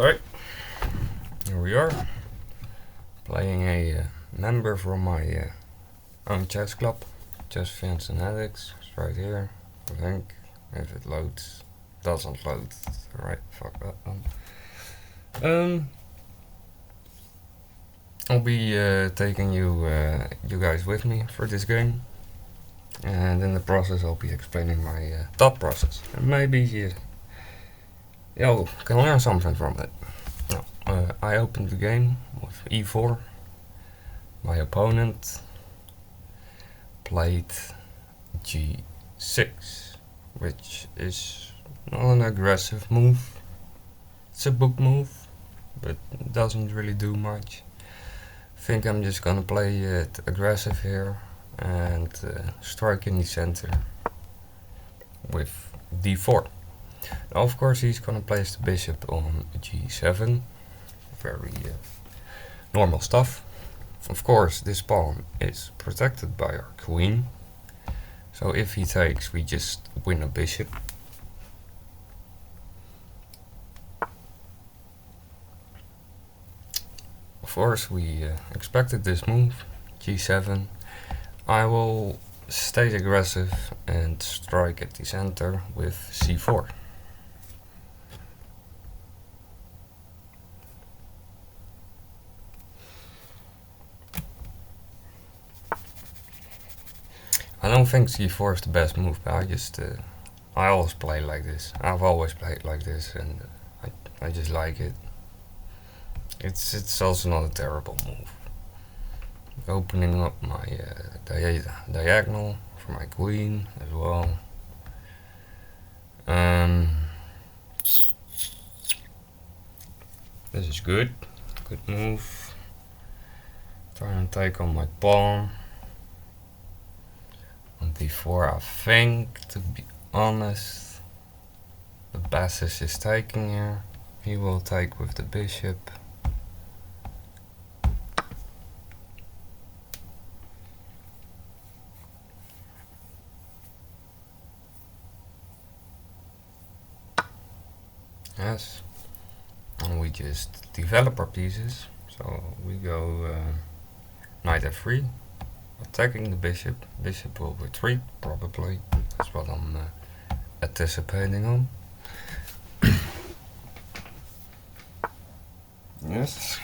Alright, here we are, playing a member from my own chess club, Chess Fans and Addicts. It's right here, I think, if it loads. Doesn't load. Alright, fuck that one. I'll be taking you guys with me for this game, and in the process I'll be explaining my thought process, and maybe you can learn something from it. Now, I opened the game with e4. My opponent played g6, which is not an aggressive move. It's a book move, but it doesn't really do much. I think I'm just gonna play it aggressive here and strike in the center with d4. Now, of course, he's gonna place the bishop on g7. Very normal stuff. Of course, this pawn is protected by our queen, so if he takes, we just win a bishop. Of course, we expected this move, g7. I will stay aggressive and strike at the center with c4. I don't think c4 is the best move, but I always play like this. I've always played like this, and I just like it. It's also not a terrible move. Opening up my diagonal for my queen as well. This is good move. Try and take on my pawn. On d4, I think, to be honest, the basis is taking here. He will take with the bishop. Yes, and we just develop our pieces. So we go knight f3. Attacking the bishop. Bishop will retreat, probably. That's what I'm anticipating on. Yes.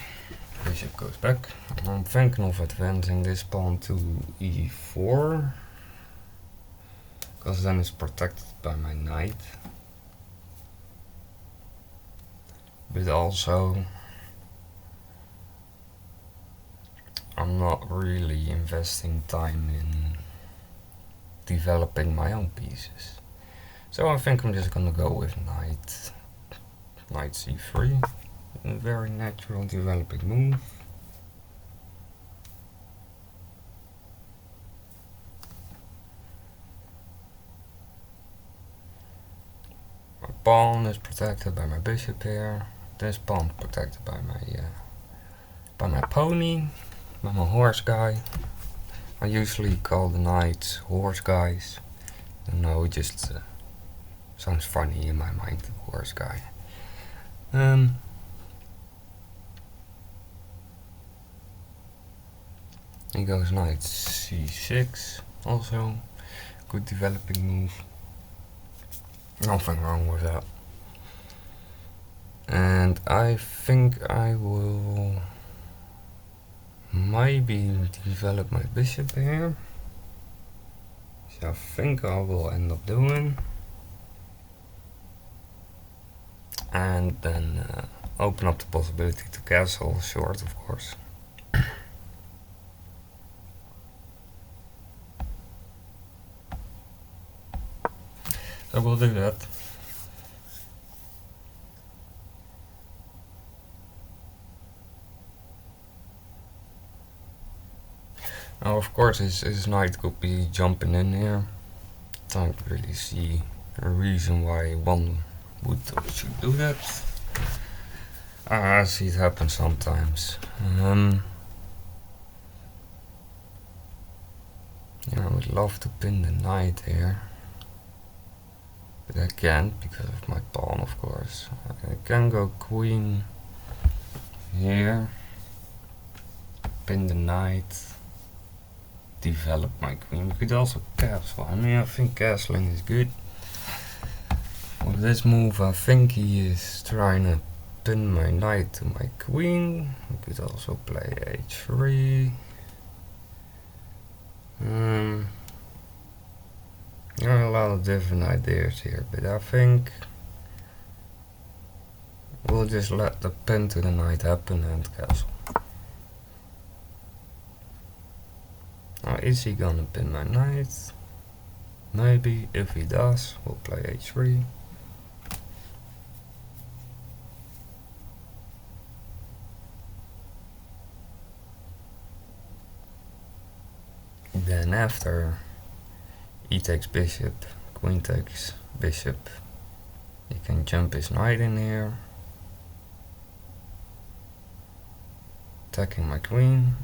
Bishop goes back. I'm thinking of advancing this pawn to e4, because then it's protected by my knight. But also, I'm not really investing time in developing my own pieces. So I think I'm just gonna go with knight c3. A very natural developing move. My pawn is protected by my bishop here. This pawn protected by my pony. I'm a horse guy. I usually call the knights horse guys. I don't know, it just sounds funny in my mind, horse guy. He goes knight c6, also good developing move. Nothing wrong with that. And I think I will maybe develop my bishop here, which I think I will end up doing, and then open up the possibility to castle short, of course. So we'll do that. Now, of course, his knight could be jumping in here. Don't really see a reason why one would or should do that. I see it happen sometimes. Yeah, I would love to pin the knight here. But I can't because of my pawn, of course. I can go queen here, pin the knight, develop my queen. We could also castle. I mean, I think castling is good. With this move, I think he is trying to pin my knight to my queen. We could also play h3. There are a lot of different ideas here, but I think we'll just let the pin to the knight happen and castle. Now, is he gonna pin my knight? Maybe. If he does, we'll play h3. Then after he takes bishop, queen takes bishop, he can jump his knight in here, attacking my queen.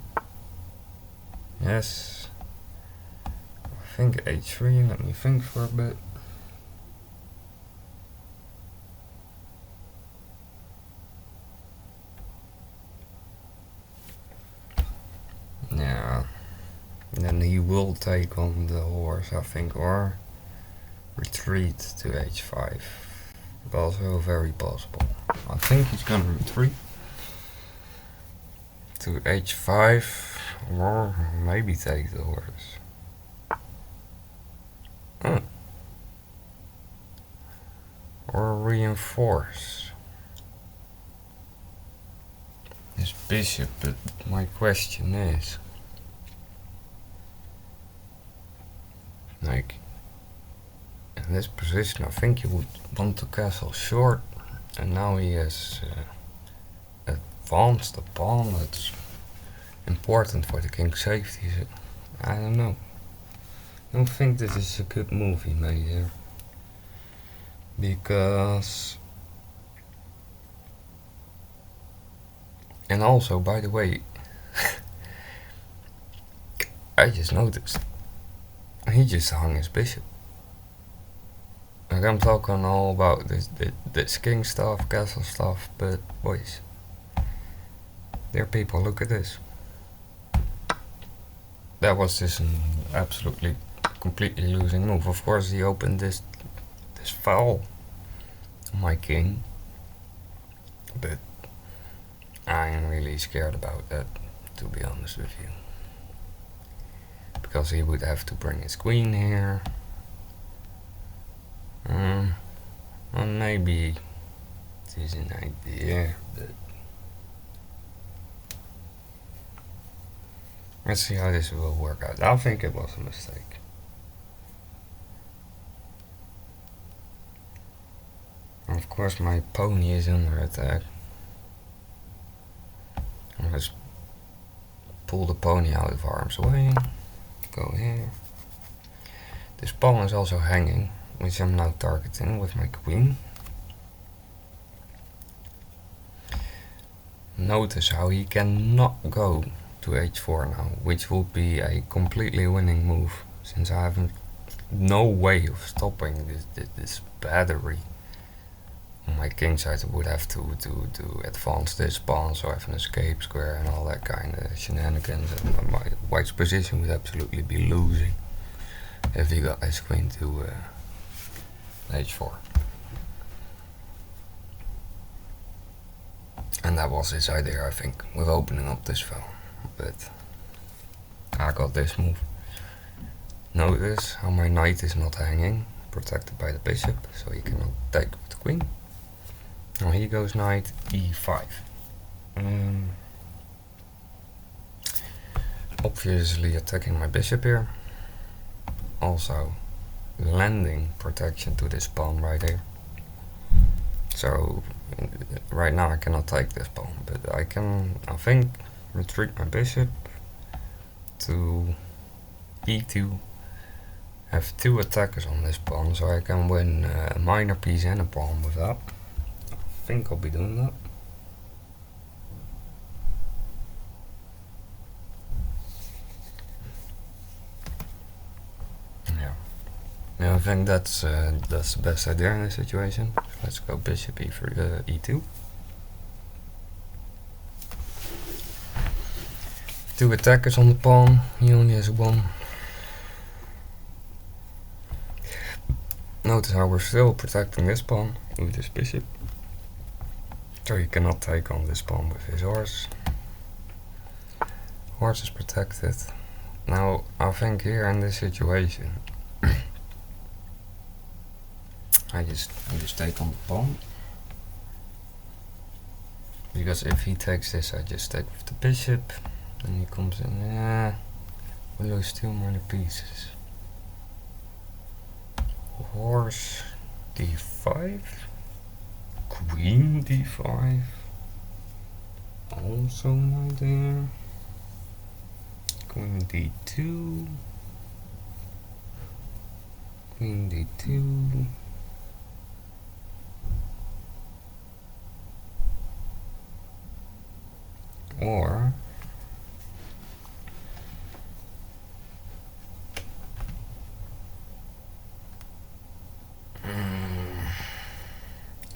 Yes, I think h3, let me think for a bit. Yeah, then he will take on the horse, I think, or retreat to h5. Also very possible. I think he's gonna retreat to h5, or maybe take the horse. Or reinforce this bishop, but my question is, like, in this position I think he would want to castle short, and now he has advanced the pawn. That's important for the king's safety. So I don't know. I don't think this is a good move he made here. Because, and also, by the way, I just noticed he just hung his bishop. Like, I'm talking all about this king stuff, castle stuff, but boys, there are people, look at this. That was just an absolutely, completely losing move. Of course, he opened this foul on my king, but I am really scared about that, to be honest with you. Because he would have to bring his queen here. Well, maybe it is an idea, but let's see how this will work out. I think it was a mistake. Of course, my pony is under attack. Let's pull the pony out of harm's way. Go here. This pawn is also hanging, which I'm now targeting with my queen. Notice how he cannot go to h4 now, which would be a completely winning move, since I have no way of stopping this battery. On my king side, I would have to advance this pawn, so I have an escape square and all that kind of shenanigans, and my white's position would absolutely be losing if he got his queen to h4. And that was his idea, I think, with opening up this file. But I got this move. Notice how my knight is not hanging, protected by the bishop, so he cannot take with the queen. Now here goes knight e5. Obviously attacking my bishop here. Also lending protection to this pawn right here. So right now I cannot take this pawn, but I can, I think, retreat my bishop to e2. Have two attackers on this pawn, so I can win a minor piece and a pawn with that. I think I'll be doing that. Yeah, I think that's the best idea in this situation. Let's go bishop e2. Two attackers on the pawn. He only has one. Notice how we're still protecting this pawn with this bishop. So he cannot take on this pawn with his horse. Horse is protected. Now I think here in this situation I just take on the pawn. Because if he takes this, I just take with the bishop. Then he comes in. Yeah, we lose two more pieces. Horse d5. Queen d5. Also an idea. Queen d2. Queen d2. Or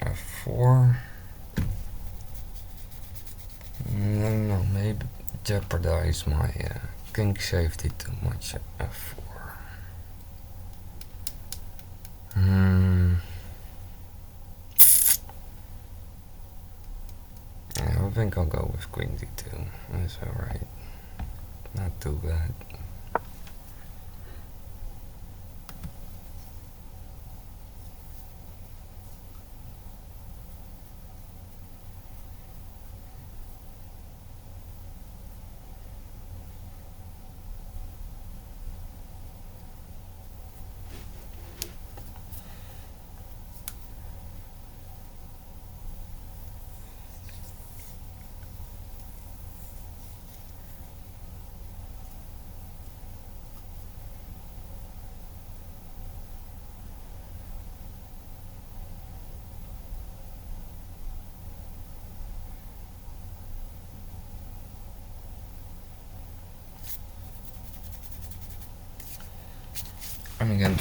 f4. No, maybe jeopardize my king safety too much. f4. Yeah, I think I'll go with queen d2. That's alright. Not too bad. I'm again.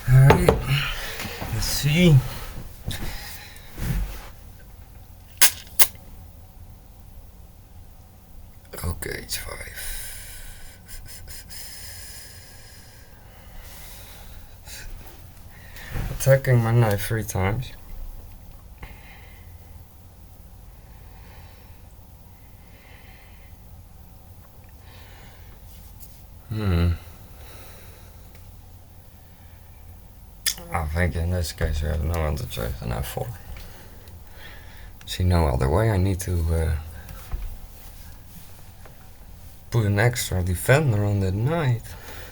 Alright, let's see. Okay, it's 5. Attacking my knight 3 times. I think in this case we have no other choice than f4. See no other way. I need to put an extra defender on that knight.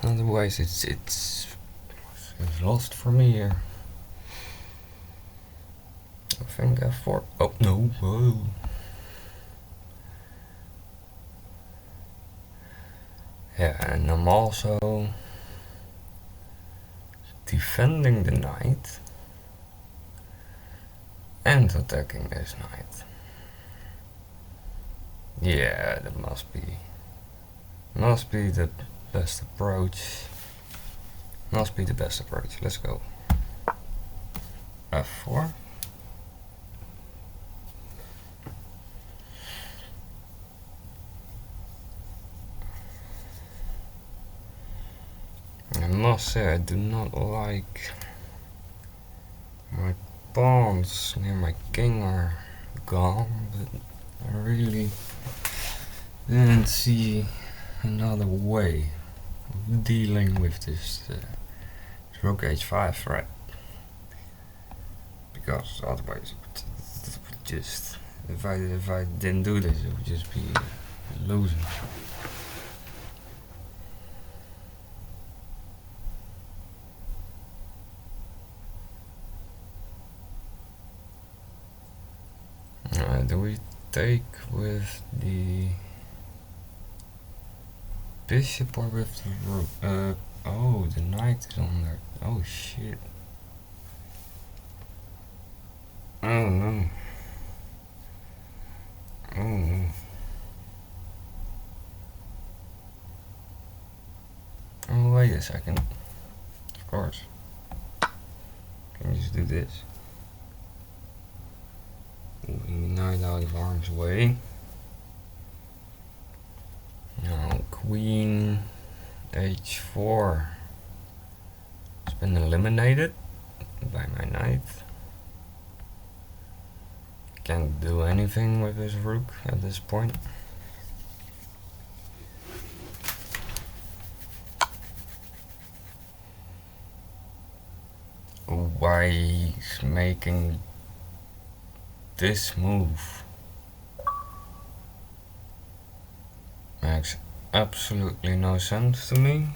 Otherwise, it's lost for me here. I think f4. Oh no! Whoa. Yeah, and I'm also defending the knight and attacking this knight. Yeah, that must be the best approach. Must be the best approach. Let's go. f4. I must say I do not like my pawns near my king are gone, but I really didn't see another way of dealing with this rook h5 threat, because otherwise it would just, if I didn't do this, it would just be losing. Do we take with the bishop or with the rook? Oh, the knight is on there. Oh shit. Oh no. Oh no. Oh, wait a second. Of course. Can just do this. Moving the knight out of harm's way. Now queen h4 has been eliminated by my knight. Can't do anything with his rook at this point. Why he's making this move makes absolutely no sense to me.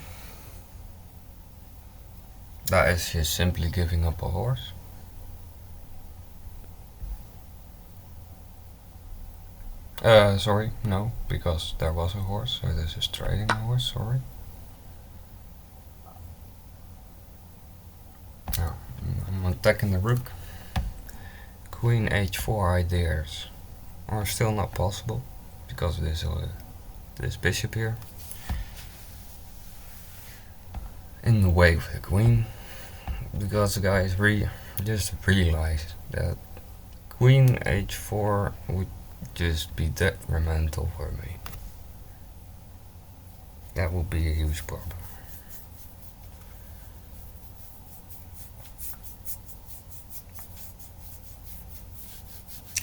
That is just simply giving up a horse. Sorry, no, because there was a horse, so this is trading a horse, sorry. No, I'm attacking the rook. Queen h4 ideas are still not possible because of this bishop here in the way of the queen, because the guys just realized that queen h4 would just be detrimental for me. That would be a huge problem.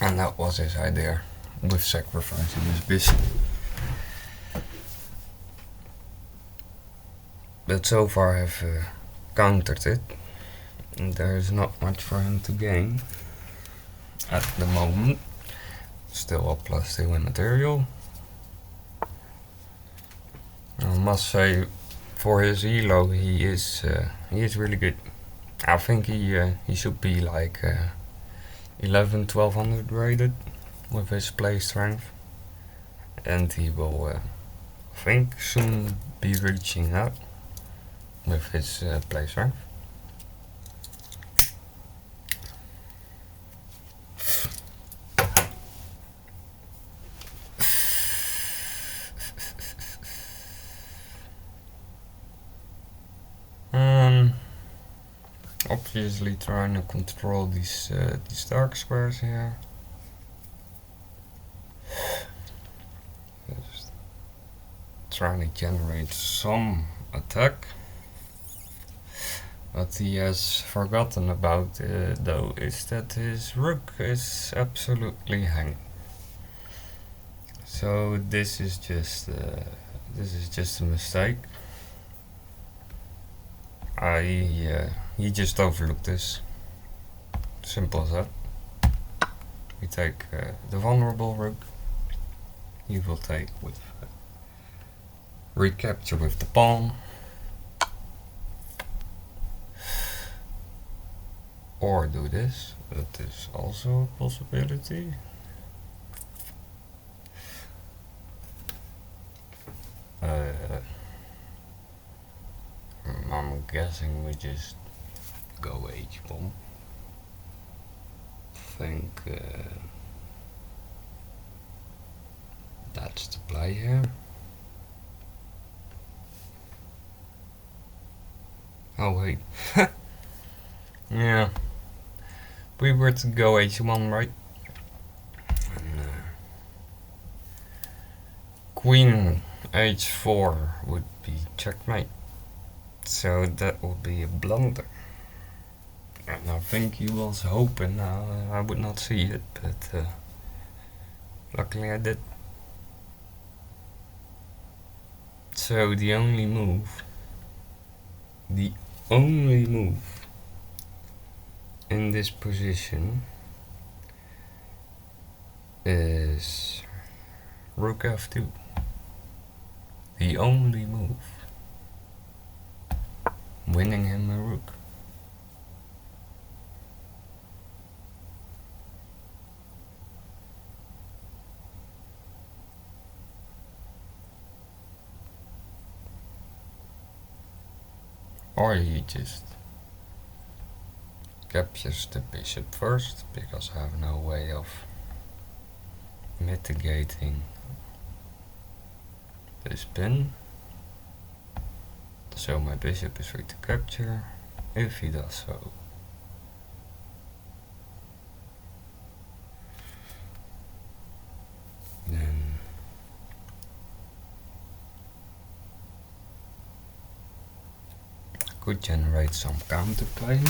And that was his idea, with sacrificing his bishop. But so far I've countered it, and there is not much for him to gain at the moment. Still a +2 in material. I must say, for his elo, he is really good. I think he should be like 1100-1200 rated with his play strength, and he will I think soon be reaching that with his play strength. Obviously trying to control these dark squares here. Just trying to generate some attack. What he has forgotten about though is that his rook is absolutely hanging. So this is just a mistake. He just overlooked this. Simple as that. We take the vulnerable rook. He will take with recapture with the pawn, or do this. That is also a possibility. I'm guessing we just go h1. Think that's the play here. Oh wait. Yeah. We were to go h1, right? And, queen h4 would be checkmate. So that would be a blunder. And I think he was hoping I would not see it, but luckily I did. So the only move in this position is rook f2. The only move. Winning him a rook. Or he just captures the bishop first, because I have no way of mitigating this pin. So my bishop is free to capture, if he does so. Then I could generate some counterplay.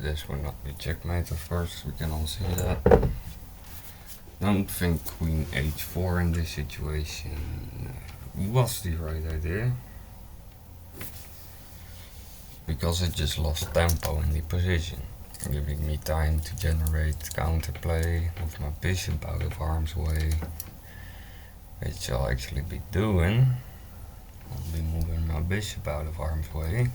This will not be checkmate, of course, we can all see that. Don't think queen h4 in this situation was the right idea, because it just lost tempo in the position, giving me time to generate counterplay with my bishop out of harm's way, which I'll actually be doing. I'll be moving my bishop out of harm's way.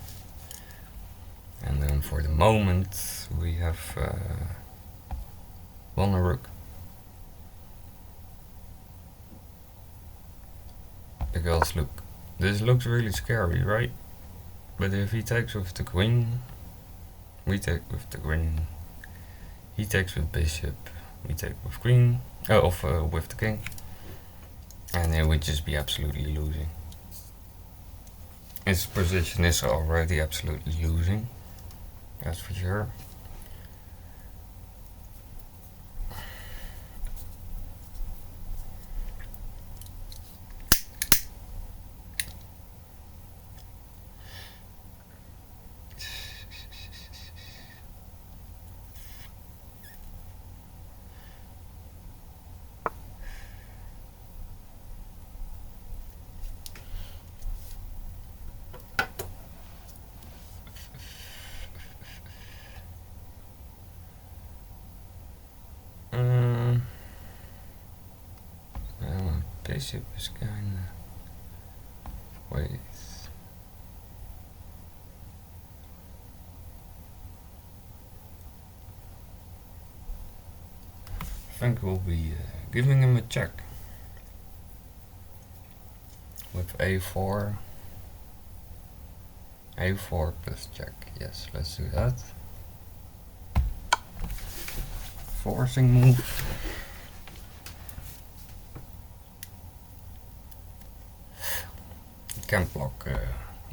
And then for the moment we have won a rook. Because look, this looks really scary, right? But if he takes with the queen, we take with the queen. He takes with bishop, we take with queen, with the king. And it would just be absolutely losing. His position is already absolutely losing. That's for sure. Bishop is kinda... wait. I think we'll be giving him a check. With a4. a4 plus check. Yes, let's do that. Forcing move. Can block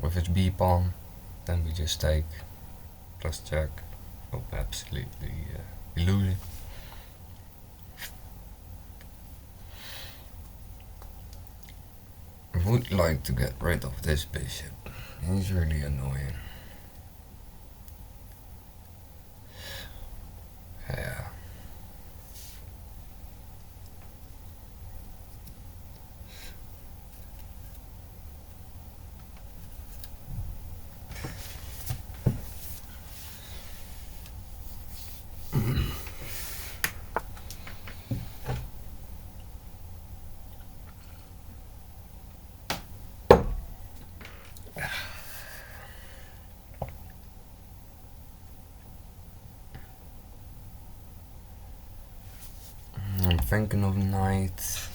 with his b pawn, then we just take plus check. Oh, absolutely losing. I would like to get rid of this bishop. He's really annoying. Yeah. I'm thinking of knight.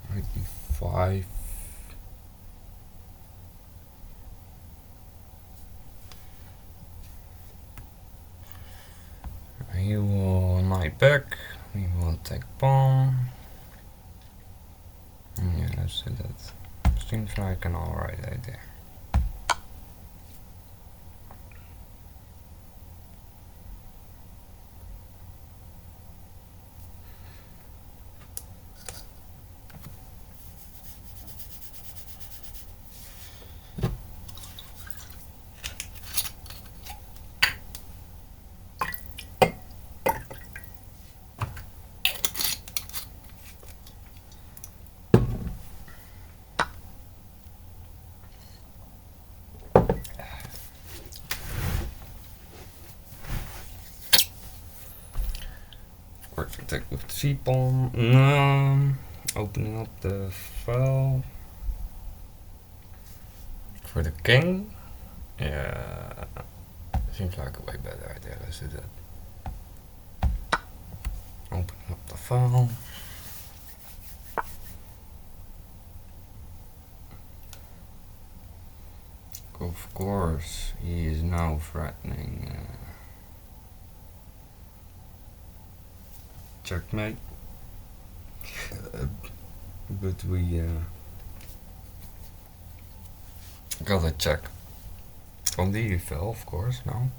Knight e5. He will knight back. We will take pawn. Yeah, let's do that. Seems like an alright idea. Of course, attack with the c-pawn. Opening up the file for the king. Yeah, seems like a way better idea. Let's do that. Opening up the file. Of course, he is now threatening checkmate. But we got a check from the EFL, of course, now.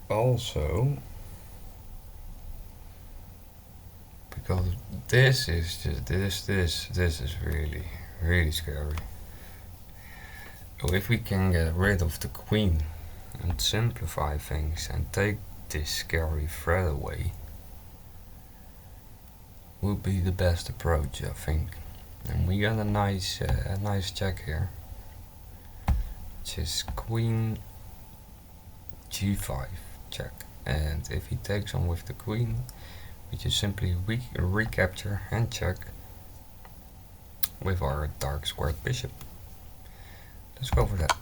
Also, because this is just this is really scary. So if we can get rid of the queen and simplify things and take this scary threat away, would be the best approach, I think. And we got a nice check here, which is queen g5 check. And if he takes on with the queen, we just simply recapture and check with our dark squared bishop. Let's go for that.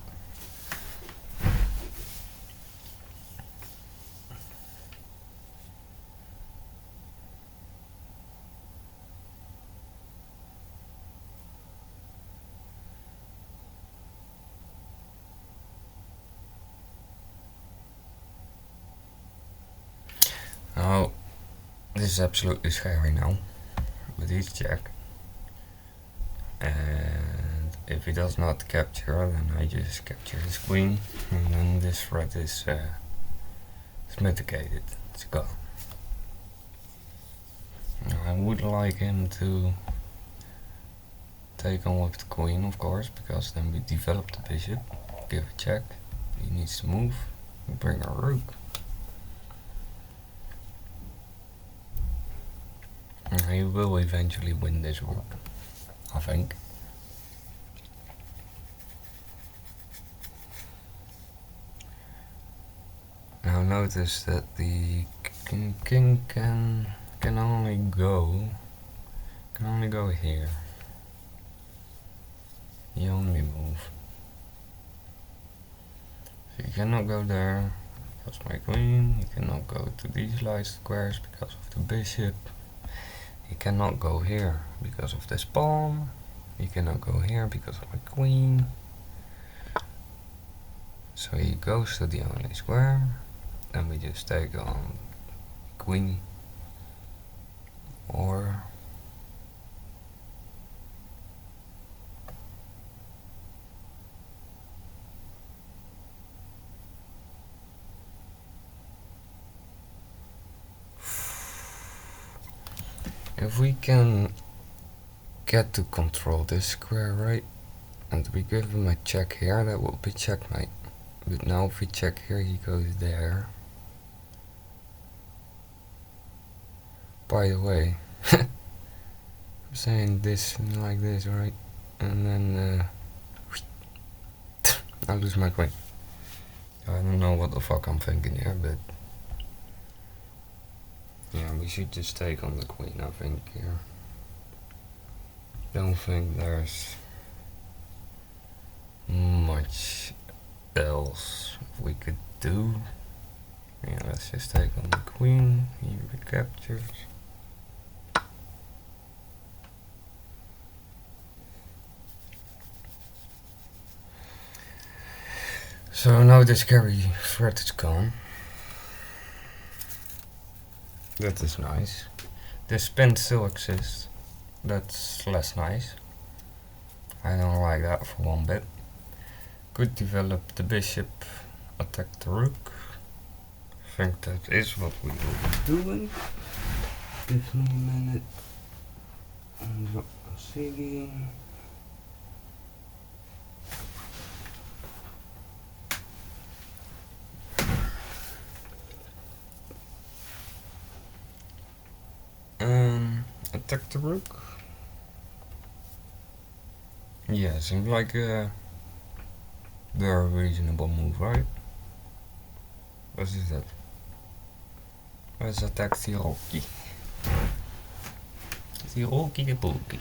Now, this is absolutely scary now, but he's check. And if he does not capture, then I just capture his queen, and then this threat is mitigated. It's gone. Now, I would like him to take on with the queen, of course, because then we develop the bishop, give a check, he needs to move, we bring our rook. He will eventually win this rook, I think. Now notice that the king can only go here. He only move. So he cannot go there because my queen. He cannot go to these light squares because of the bishop. He cannot go here because of this pawn. He cannot go here because of my queen. So he goes to the only square. Then we just take on queen. Or if we can get to control this square, right? And we give him a check here, that will be checkmate. But now if we check here, he goes there. By the way, I'm saying this like this, right? And then I lose my queen. I don't know what the fuck I'm thinking here, but yeah, we should just take on the queen, I think, here. Don't think there's much else we could do. Yeah, let's just take on the queen. He recaptures. So now this carry threat is gone. That is nice. The spin still exists. That's less nice. I don't like that for one bit. Could develop the bishop, attack the rook. I think that is what we will be doing. Give me a minute. And drop a Siggy. Attack the rook. Yeah, seems like a very reasonable move, right? What is that? Let's attack the Roki. The Roki the Pookie.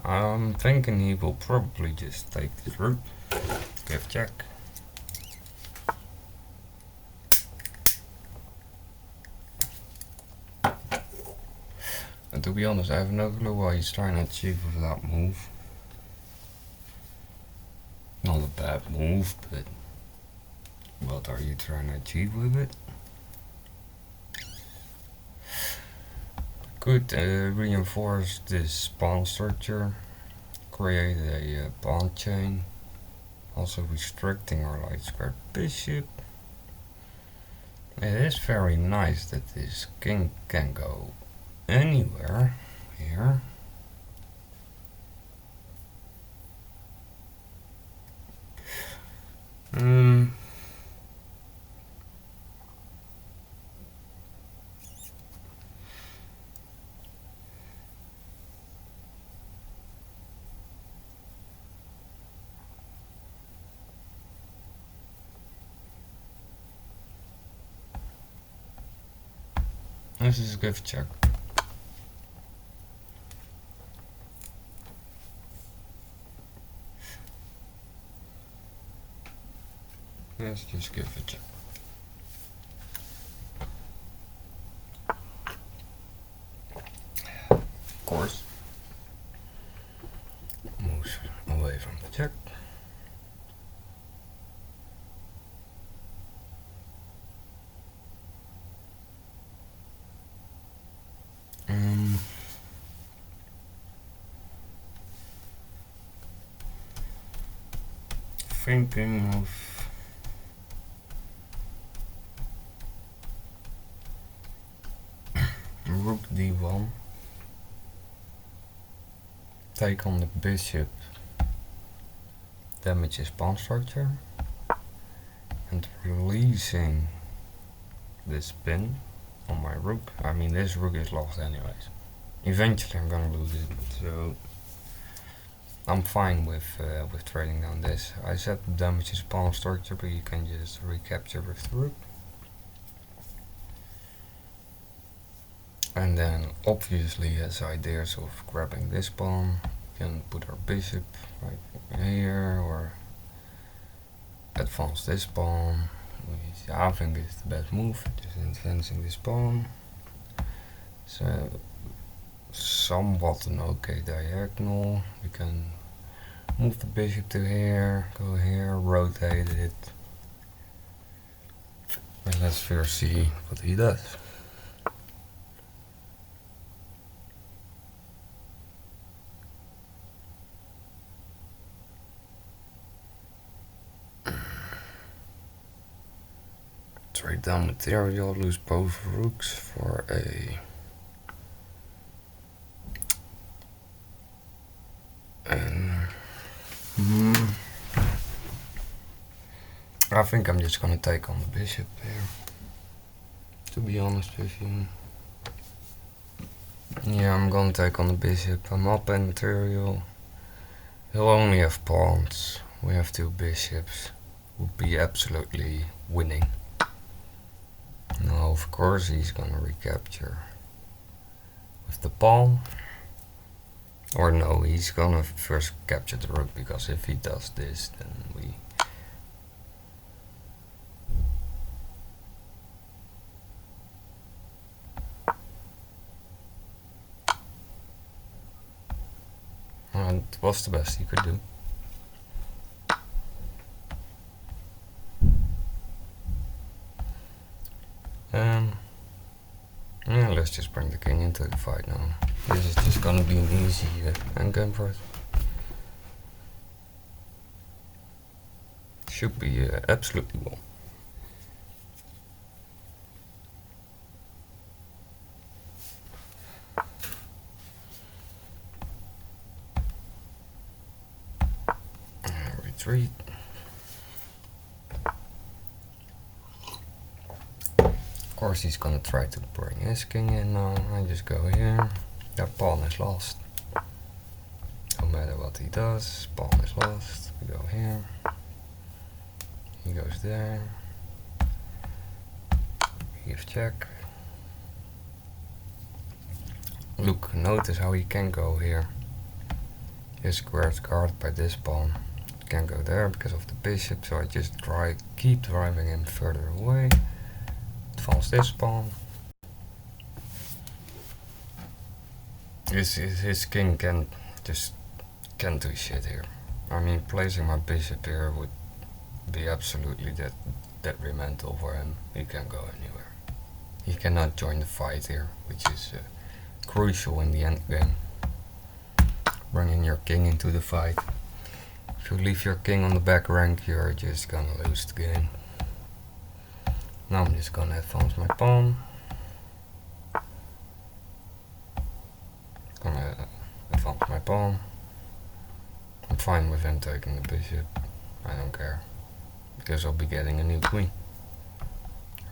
I'm thinking he will probably just take this rook. Give check. And to be honest, I have no clue what he's trying to achieve with that move. Not a bad move, but what are you trying to achieve with it? Could reinforce this pawn structure, create a pawn chain, also restricting our light square bishop. It is very nice that this king can go anywhere here. Let's just give check. Let's just give a check. Of course. Moves away from the check. Thinking of rook d1, take on the bishop, damage his pawn structure, and releasing this pin on my rook. I mean, this rook is lost anyways. Eventually I'm gonna lose it, so I'm fine with trading down this. I said damage his pawn structure, but you can just recapture with the rook. And then obviously he has ideas of grabbing this pawn. We can put our bishop right here, or advance this pawn, which I think is the best move, just advancing this pawn. So somewhat an okay diagonal. We can move the bishop to here, go here, rotate it. And let's first see what he does. Trade down material, lose both rooks for a I think I'm just gonna take on the bishop here, to be honest with you. Yeah, I'm gonna take on the bishop. I'm up in material. He'll only have pawns. We have 2 bishops. Would be absolutely winning. Now, of course, he's gonna recapture with the pawn. Or no, he's gonna first capture the rook, because if he does this, then we... And it was the best he could do. Yeah, let's just bring the king into the fight now. This is just gonna be an easy endgame for us. Should be absolutely well. Retreat. Of course he's gonna try to bring his king in now. I just go here. That pawn is lost. No matter what he does, pawn is lost. We go here. He goes there. We give check. Look, notice how he can go here. His square is guarded by this pawn. Can't go there because of the bishop, so I just keep driving him further away. Advance this pawn. His king can't do shit here. I mean, placing my bishop here would be absolutely detrimental for him. He can't go anywhere. He cannot join the fight here, which is crucial in the endgame. Bringing your king into the fight. If you leave your king on the back rank, you're just gonna lose the game. Now I'm just gonna advance my pawn. Gonna advance my pawn. I'm fine with him taking the bishop. I don't care, because I'll be getting a new queen.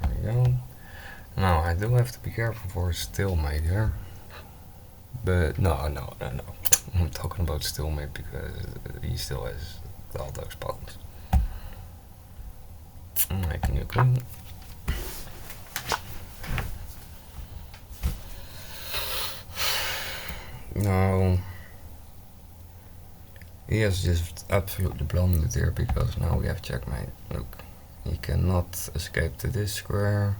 There we go. Now I do have to be careful for a stalemate here. But no. I'm talking about stalemate because he still has all those pawns. I'm making a queen. No. He has just absolutely blundered here, because now we have checkmate. Look, he cannot escape to this square,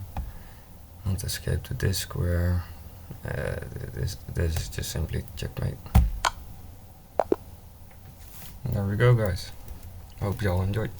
not escape to this square. This is just simply checkmate. There we go, guys. Hope y'all enjoyed.